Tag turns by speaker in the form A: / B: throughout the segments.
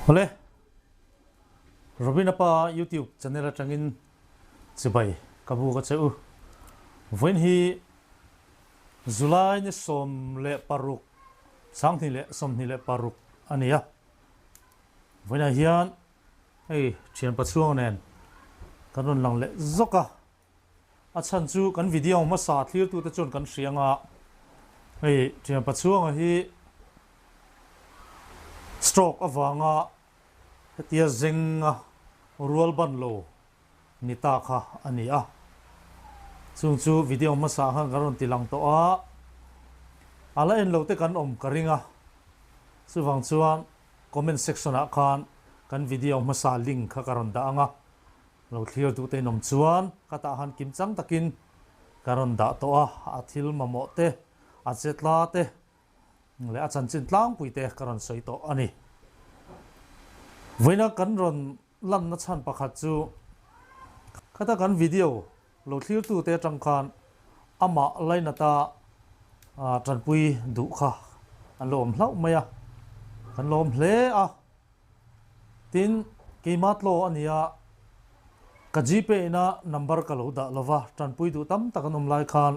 A: Ole, Robin apa YouTube channel atangin chibai kabu ka cheu. When he July ni som le paruk sang ni le som ni le paruk ania. When a hian hey chian pachuang nen kanon lang le zoka a chan chu kan video ma sa thlir tu ta chon kan hrianga hey chian pachuang hi stroke awanga tia zenga rual ban lo nita kha ania chung chu video ma sa han garon tilang to a ala en lo te kan om karinga chuwang chuan comment section a khan kan video ma sa link kha karon da anga lo clear tu te nom chuan kata han kim chang takin karon da to a thil mamo te a chetla te le a chan chin tlang pui te karon soi to ani Vina kan ron lan na chan pakhat chu kata kan video lo thlir tu te tang khan ama laina ta tran pui du kha an lom hlau maya kan lom hle a tin kemat lo ania ka gp na number ka lo da lova tran pui du tam takanom lai khan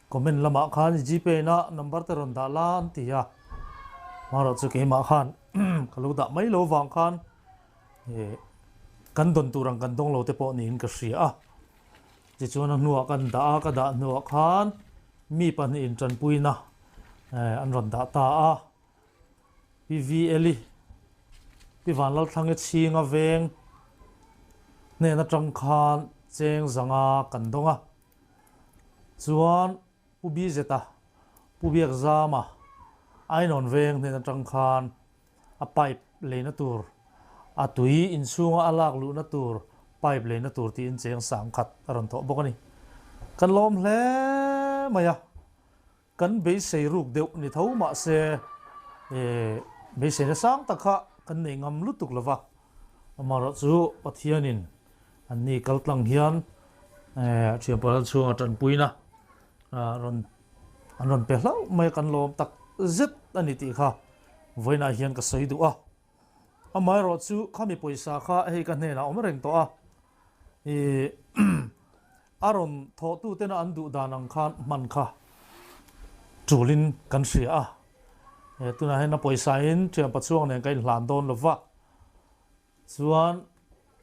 A: comment lama khan gp na number te ron da lan tia maro chu kema khan kalau da mai lo wang khan kan don turang kan dong lo te po ni in ka sia a chi chuan nuwa kan da ka da nuwa khan mi pan in tran pui na an ron da ta a pvl pi van lal thang e chinga veng ne na tang khan cheng zanga kan donga chuan pubi zeta pubiak zama ai non veng ne na tang khan a pipe le na tur a tui in sunga alak lu na tur pipe le na tur ti in cheng sang khat aron tho bokani kan lom hle maya kan be sei ruk deuh ni tho ma se be sei na sang takha kan nei ngam lutuk lova amaro chu pathianin an ni kaltlang hian chiapal chuang tan puina ron pe hlau mai kan lom tak zet ani ti kha voina hian ka sei du a amai ro chu khami poisa kha hei ka hne na om reng to a aron tho tu te na andu danang khan man kha chulin kan sia a tuna hena poisa in chiam pachuang ne kai hlan don lova chuan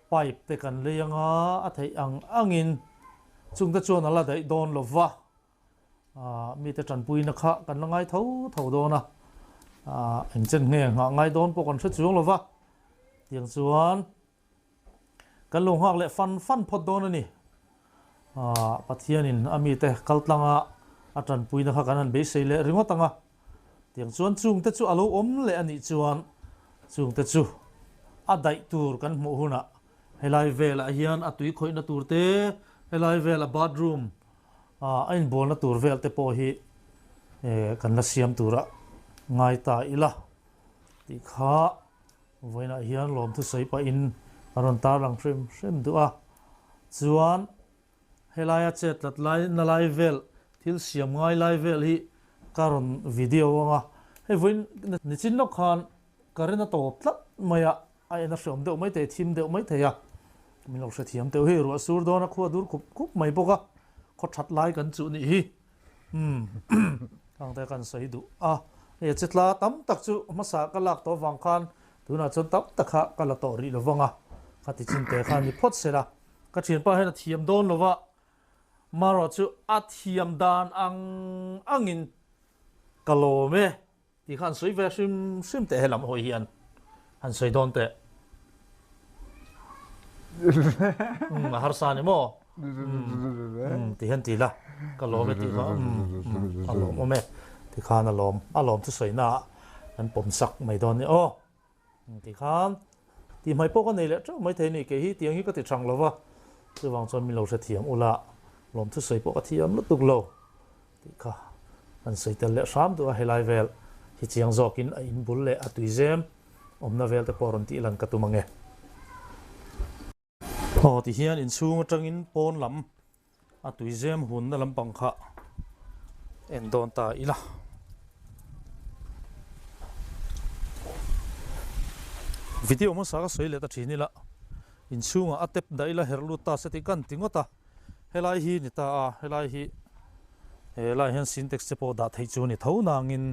A: pipe te kan leanga a thei angin chung ta chuan ala dai don lova mi te tran pui na kha kan langai tho dona anh chân nghe họ ngay đón bộ còn xuất xuống lova tiếng chuan kan lung hak le fan phot don ani pathianin ami te kaltlanga atran puina kha kanan be sei le ringotanga tiếng chuan chung te chu alo om le ani chuan chung te chu a dai tur kan mu huna helai vela hian atui khoi na tur te helai vela bathroom ain bol na tur vel te po hi kan la siam tura ngai ta ila ti kha voina hian lom thu sei pa in aron ta lang frem du a chuan helaya chat lat lai na lai vel thil siam ngai lai vel hi karon video anga he voin ni chin no khan karena to tlat maya ai na som deuh mai te thim deuh mai the ya min lo se thiam teu hi ru sur do na khuwa dur khup mai boka kho that lai kan chu ni hi kang te kan sei du a chetla tam tak chu masa kalak to wang khan tuna chon tam takha kala to ri lovanga khati chin te khan ni phot sela ka chin pa hena thiam don lova maro chu a thiam dan angin kalome ti khan soi ve sim te helam hoi hian han soi don te har sa ni mo ti han ti la kalome ti kha kalome me ti khan alom thu soi na an pom sak mai don ni o ti khan ti mai po ka nei le chu mai the ni ke hi tiang hi ka ti thang lova chu wang chon mi lo se thiam ula lom thu soi po ka thiam lu tuk lo ti kha an soi tel le sam tu a helai vel hi chiang zokin a in bul le a tui zem omna vel te poron ti lan ka tu mange ho ti hian in chung atangin pon lam a tui zem hun na lam pang kha en don ta ila video mo sa ka soi le ta thini la in chunga atep dai la herlu ta seti kan tingota helai hi ni ta a helai hi helai hen syntax che po da thei chu ni tho nangin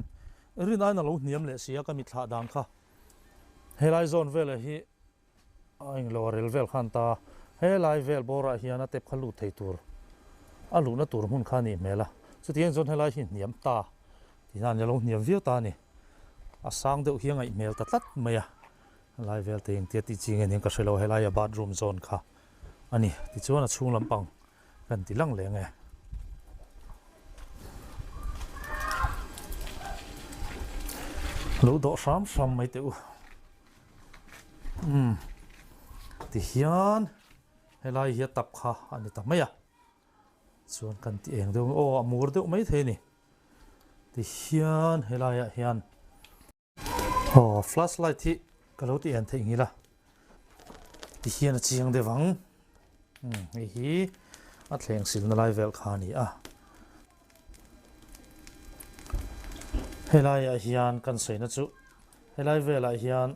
A: rinai na lo niam le sia ka mi thla dang kha helai zone vela hi aing lo rel vel khan ta helai vel bora hian atep khalu thei tur alu na tur hun khani mela chu tian zone helai hi niam ta ti nan ya lo niam viu ta ni a sang deuh hiang ai mel ta tlat maya lai vel te eng tia ti ching en ka hrelo helai a bathroom zone kha ani ti chuan a chung lampang kan ti lang le nge lo do sam sam mai te u ti hian helai hi tap kha ani ta maya chuan kan ti eng deuh o amur deuh mai the ni ti hian helai a hian flashlight hi kalau ti an thei ngila ti hian a chiang de wang hi a thleng sil na lai vel kha ni a helai a hian kan seina chu helai vel a hian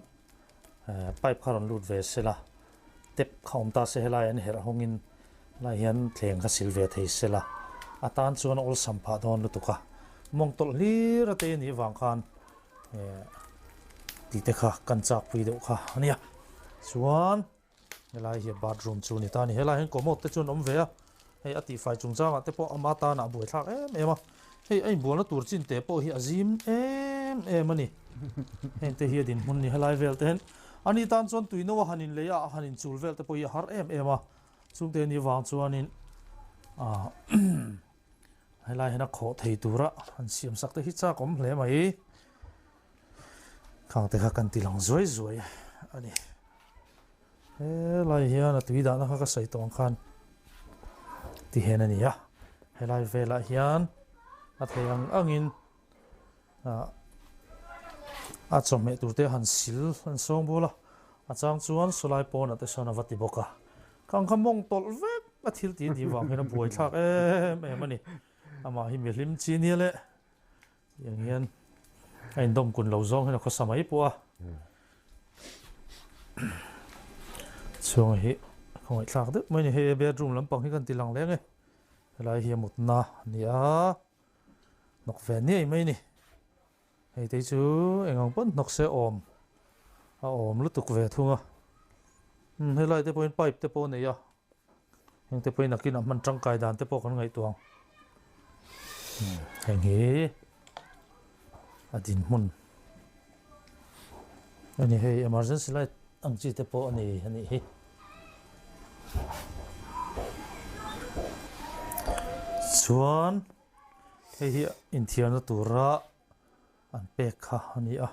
A: pipe kharon lut ve sela tep khom ta se helai an her hongin lai hian thleng kha sil ve thei sela atan chuan ol sampha don lutuka mongtol hlir ate ni wang khan ti te kha kan chak pui deuh kha ania chuan helai hi bathroom chu ni ta ni helai hen komot te chun om ve a hei ati fai chung changa te po ama ta na buai thak em a hei ai bual na tur chin te po hi azim em ani hen te hi din mun ni helai vel te hen ani tan chon tuino hanin leya hanin chul vel te po hi har em a chung te ni wang chuanin helai hena kho thei tura an siam sak te hi cha kom hle mai khang te kha kan ti lang zoi zoi ani helai hian a tui da na kha ka sai tong khan ti hen ani ya helai vela hian a theyang angin a chome turte han sil han song bola a chang chuan sulai pon ate sana vati boka kang khamong tol vek a thil ti di wang hena buai thak em ani ama hi mi hlim chi ni le yang hian ai dom kun lo zong hena kho samai po a chung hi khoi thak de mai ni he bedroom lampang hi kan ti lang le nge helai hi mut na ni a nok ve ni mai ni hei te chu engang pon nok se om a om lu tuk ve thunga helai te point pipe te po nei ya heng te point nakin man tang kai dan te po kan ngai tuang heng hi adin mun ani hei emergency light ang chi te po ani hi chuan hei hi in thian na tura an pek kha ani a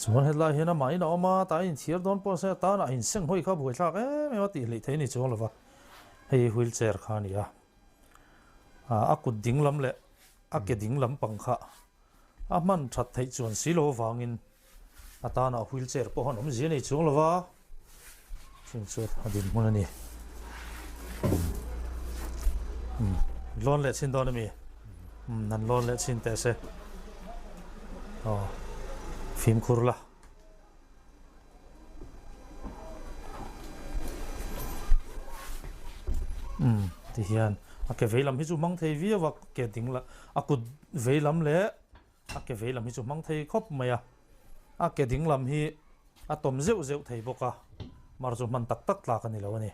A: chuan helai hian a mai na oma ta in thiar don po se ta na in seng hoi kha buai thak em ti le thei ni chuang lova hei wheelchair kha ni a kut ding lam le a ke ding lam pang kha a man that thei chuan silo wangin ata na wheelchair po han om ji nei chuang lova chung chu adin mun ani lon le chin don mi nan lon le chin te se phim khurla ti hian a ke veilam hi chu mang thei vi wa ke ding la a kut veilam le a ke veilam hi chu mang thei khop maya a ke ding lam hi a tom zeu zeu thei boka mar chu man tak tak tla ka ni lo ani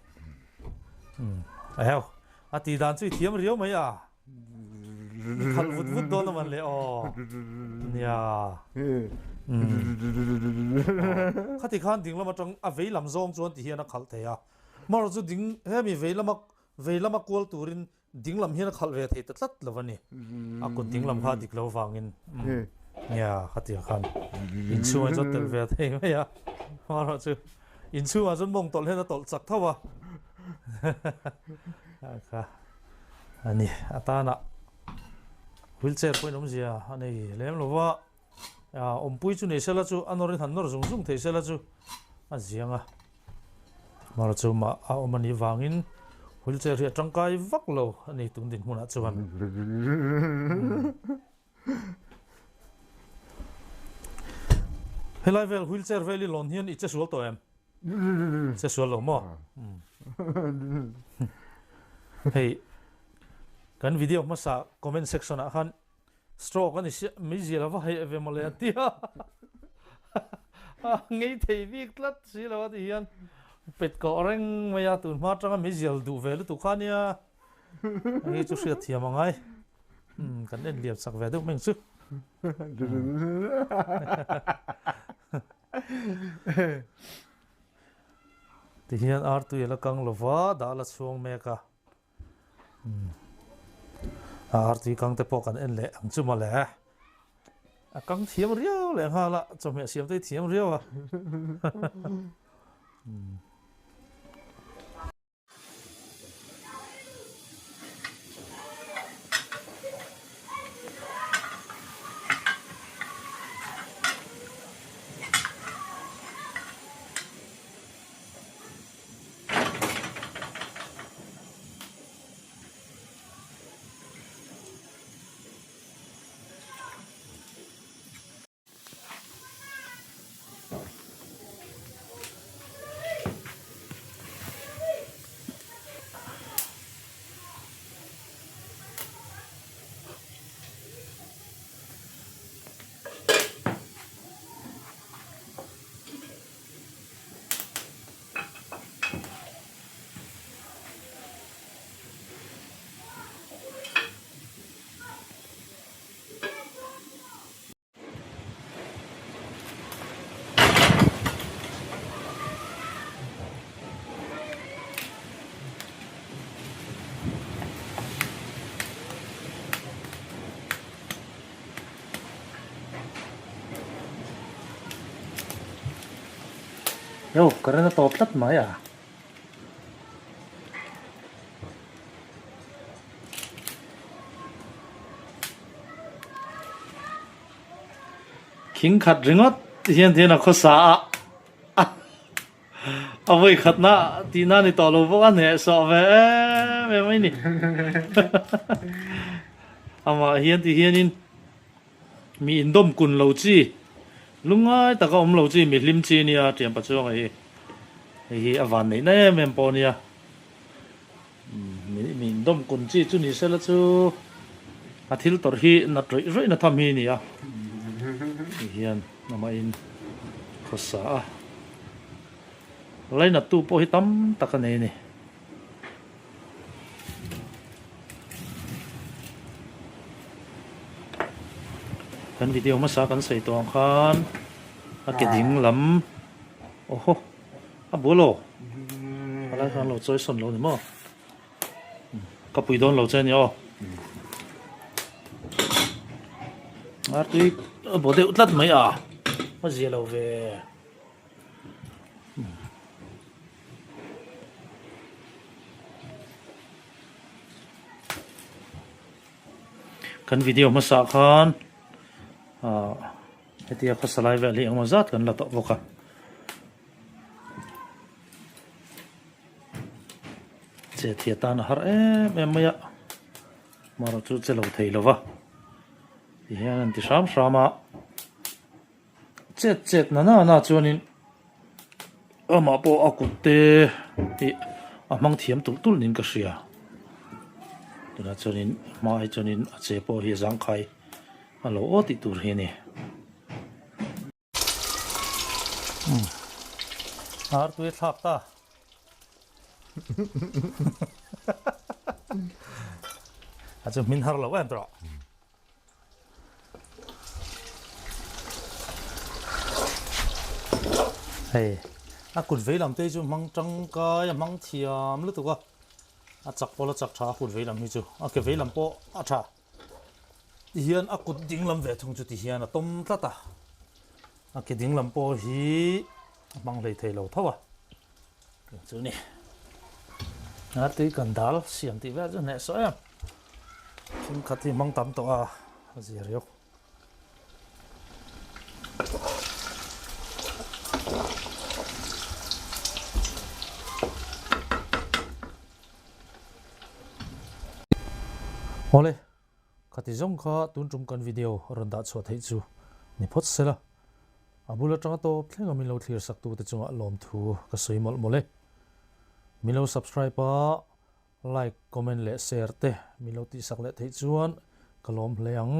A: ayo a ti dan chui thiam riau mai a khal vut vut don man le nia khati khan ding lam atang a veilam zong chuan ti hian a khal thei a mar chu ding he mi veilama kol turin dinglam hian khal ve thei tat lovani a kun dinglam kha dik lo wangin ya khati khan in chu a jot tel ve thei mai a mar chu in chu a jon mong tol hena tol chak thawa kha ani atana wheelchair point om zia ani lem lova om pui chu nei sela chu anorin han nor zung zung thei sela chu a zianga mar chu ma a omani wangin wheelchair hi tangkai vak lo ani tung din huna chuan helai vel wheelchair veli lon hian icha sual to em icha sual lo mo hey kan video ma sa comment section a khan stroke ani mi zila va hai ave mole tia ngei thei vik tlat si lo ti hian pet ko reng maya tu ma tanga mi zel du vel tu khania ngei chu sia thiam angai kan en liap sak ve du meng chu ti hian ar tu yela kang lova da la chuang me ka ar tu kang te po kan en le ang chu ma le a kang thiam riau le ha la chom me siam te thiam riau a yo karena top tat ma ya king khat ringot hian thian a khosa a voi khat na ti na ni to lo bo an he so ve me mai ni ama hian ti hian in mi indom kun lo chi lungai taka om lo chi mi hlim chi nia tiam pa chuang hi awan nei na mem po nia mi indom kun chi chu ni sela chu a thil tor hi na troi roi na tham hi nia hian nama in khosa lai na tu po hi tam taka nei ni kan video ma sa kan sei tong khan a ke ding lam oho a bulo ala khan lo choi son lo ni mo ka pui don lo chen yo ar tu bode utlat mai a ma zia lo ve kan video ma sa khan hetia khasalai ve li ang mazat kan la to boka che thia tan har em maya maro chu chelo thei lova hian ti sham shama chet na chuanin ama po akutte ti amang thiam tul nin ka hria tuna chuanin mai chuanin a che po hi zang khai alo o ti tur hi ni ar tu thak ta a chu min har lo em tro hey a kut vei lam te chu mang tang ka ya mang thiam lu tu ka a chak polo chak tha kut vei lam hi chu a ke vei lam po a tha hian a kut ding lam ve thung chu ti hian a tom tlata a ke ding lam po hi mang lei thei lo thawa chu ni a ti kan dal siam ti ve chu ne so em chung khati mang tam to a zir yo ole khati zong kha tun tum kan video ron da chho thei chu ni phot sela abula tanga to thlenga milo clear sak tu te chunga lom thu ka soi mol mole milo subscribe pa like comment le share te milo ti sak le thei chuan kalom hleang